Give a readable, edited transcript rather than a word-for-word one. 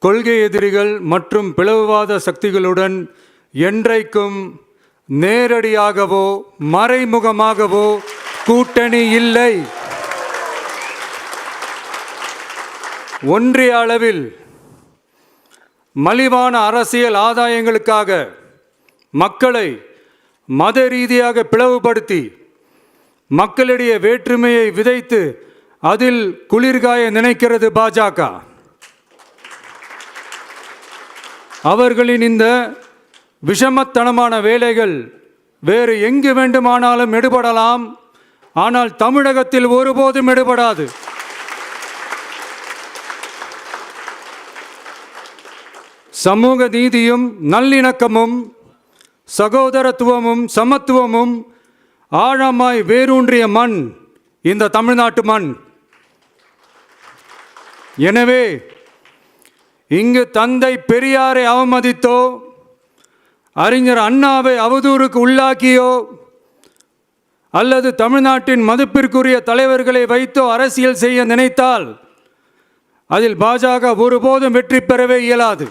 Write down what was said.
கொள்கை எதிரிகள் மற்றும் பிளவுவாத சக்திகளுடன் என்றைக்கும் நேரடியாகவோ மறைமுகமாகவோ கூட்டணி இல்லை. ஒன்றிய அளவில் மலிவான அரசியல் ஆதாயங்களுக்காக மக்களை மத ரீதியாக பிளவுபடுத்தி மக்களிடையே வேற்றுமையை விதைத்து அதில் குளிர்காய நினைக்கிறது பாஜக. அவர்களின் இந்த விஷமத்தனமான வேலைகள் வேறு எங்கு வேண்டுமானாலும் எடுபடலாம், ஆனால் தமிழகத்தில் ஒருபோதும் எடுபடாது. சமூக நீதியும் நல்லிணக்கமும் சகோதரத்துவமும் சமத்துவமும் ஆழமாய் வேரூன்றிய மண் இந்த தமிழ்நாட்டு மண். எனவே இங்கு தந்தை பெரியாரை அவமதித்தோ அறிஞர் அண்ணாவை அவதூறுக்கு உள்ளாக்கியோ அல்லது தமிழ்நாட்டின் மதிப்பிற்குரிய தலைவர்களை வைத்தோ அரசியல் செய்ய நினைத்தால் அதில் பாஜக ஒருபோதும் வெற்றி பெறவே இயலாது.